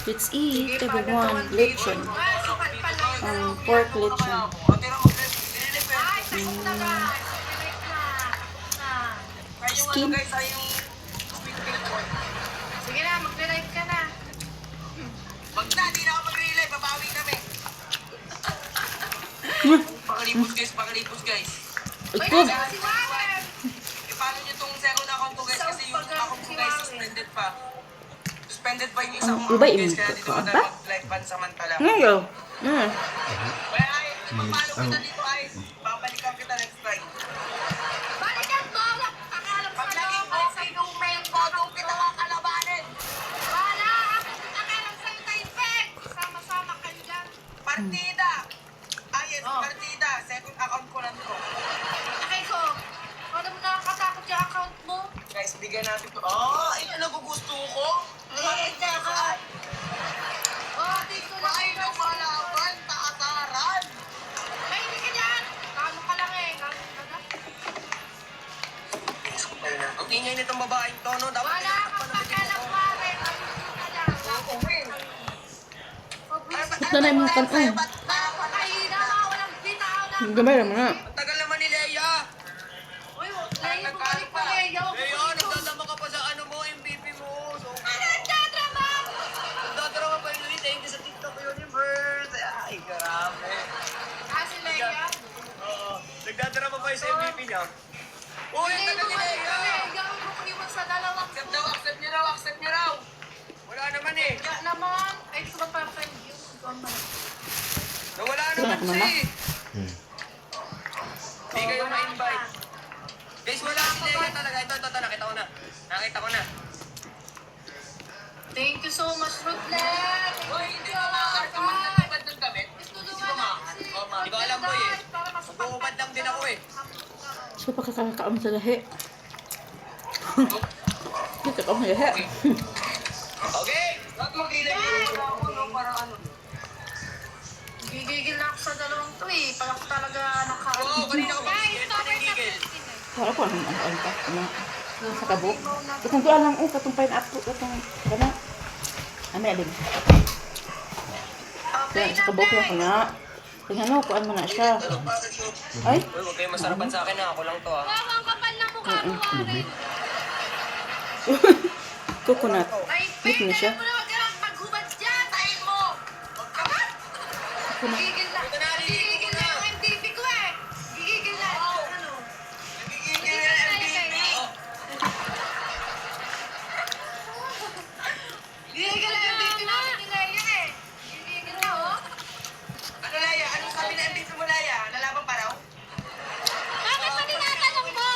Let's eat, everyone. Lechon. Pork lechon. Skin. Sige na, mag-relive ka na. Wag na, di na ako mag-relive. Babawi kami. Pakalipos guys. Ito. Paano nyo itong second account ko guys? Kasi yung account ko guys, suspended pa. Suspended pa yung isang account guys. Kaya dito ka tayo mag-live pansamantala. Ngayon. Kaya ay, pag-follow kita dito ay, babalikan kita next time. Balikan mo! Pag naging okay yung main photo, kita kakalabanin. Wala! Akalang sa'yo tayo, Peg! Sama-sama kayo dyan. Partida! Yes, partida. Second account ko lang to. Okay ko. Paano mo nakakatakot yung account mo? Guys, bigyan natin to. Ito nagugusto ko. Hindi ka. Dito na kayo lumalaban. Taataran. Ay, hindi ka dyan. Kano ka lang eh. Kano ka na? Ang ingay nitong babaeng to, no? Wala kang pakalang pare. Ayun ka lang. Ito na yung mga kanon. Gamay naman na. Ang tagal naman ni Leia. Uy, Leia, bumalik pa Leia. Leia, nagdadama ka pa sa ano mo, MVP mo. So, ano nagdadrama? Nagdadrama pa yung Thank you sa TikTok Universe. Ay, grabe. Si Leia? Oo. Nagdadrama pa yung sa MVP niya. Uy, ang tagal ni Leia. Leia, huwag iwan sa dalawang. Accept niyo raw. Wala naman eh. Wala naman. Ay, ito ba pa-friend yun? Nawala naman siya eh. Hindi kayo ma-invite. Guys, wala si Leia talaga. Ito, nakita ko na. Thank you so much, Rutlet. Uy, hindi ko makakart naman natupad ng damit. Hindi ko alam po eh. Mag-uupad lang din ako eh. So, pakakakaam sa lahi. Dito ka mga lahi. Okay! Ba't mag-ilagay ako, no? Parang ano? Gigigil na ako sa dalawang to eh. Pag ako talaga nakaano. Oo, kanina ko gigil. Para po, ano pa? Sa kabok. Katong doon lang, katong pineapple, katong, ano? Ameling. Kaya, sa kabok lang ko na. Tingnan mo, kuan mo na siya. Ay? Uy, huwag kayo masarapan sa akin ha. Ako lang to ha. Wow, ang kapal na mukha mo, Warren. Coconut. Meat na siya. Maghubad dyan, tayo mo. Gigigil na. Gigigil na yung MTV ko eh. Gigigil na. Ano? Nagigigil na MVP. Gigigil na yung MTV namin ni Leia eh. Gigigil na oh. Ano Leia? Anong sabi na MVP mo Leia? Lalaban pa raw? Bakit pa tinatanong mo?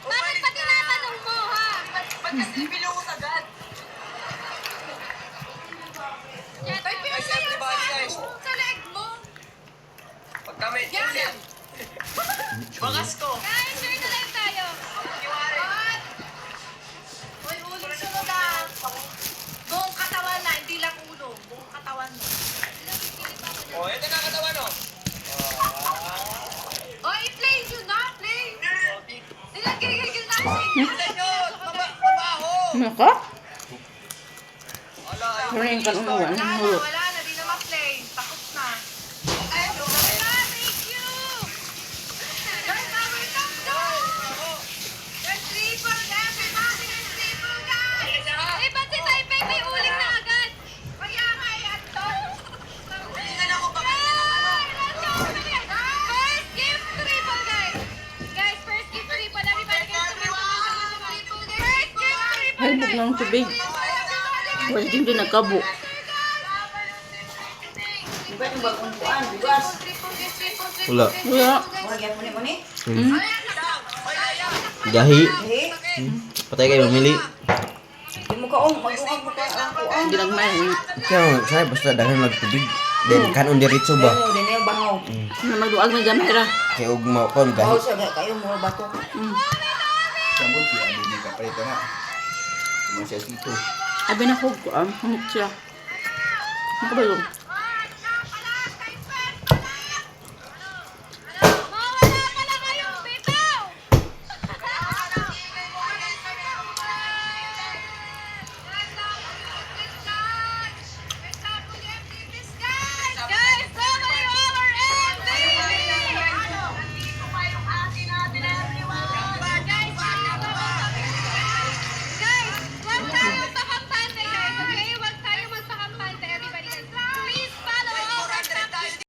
Bakit pa tinatanong mo ha? Ba't kasi binungot agad? Ay, pinasaya guys. sa leg mo. Pag kami, yan. Bakas ko. Guys, share na lang tayo. What? Uy, uling sunod ah. Buong katawan na, hindi lang ulo. Buong katawan mo. Oh, ito na katawan oh. Oy, play yun na, play. Nilagigigil na kasi. Tignan nyo! Mabaho! Ano ka? Wala, Maraming kanon na wala. Wala na, di na ma-play. Takot na. Ay, Wala, thank you. Guys, power come down. There's triple, everybody, there's triple, guys. Eh, ba't si Taipei may uling na agad? Kaya nga, yan to. tingnan ako bakit First gift, triple, guys. Guys, first gift, triple. Everybody gets to triple, guys. First gift, triple, Ay, biglang tubig. Wala din din nagkabo. Wala. Wala. Gahi. Patay kayo mamili. Hindi nagmay. Kaya saya basta daghan magtubig. Then kanon diretso ba? Na magduag ng gamera. Kaya ug mo kon gahi. Sambot siya, hindi ka palito na. Masya dito. Abi na hug ko, hamot siya. Ano ba yun?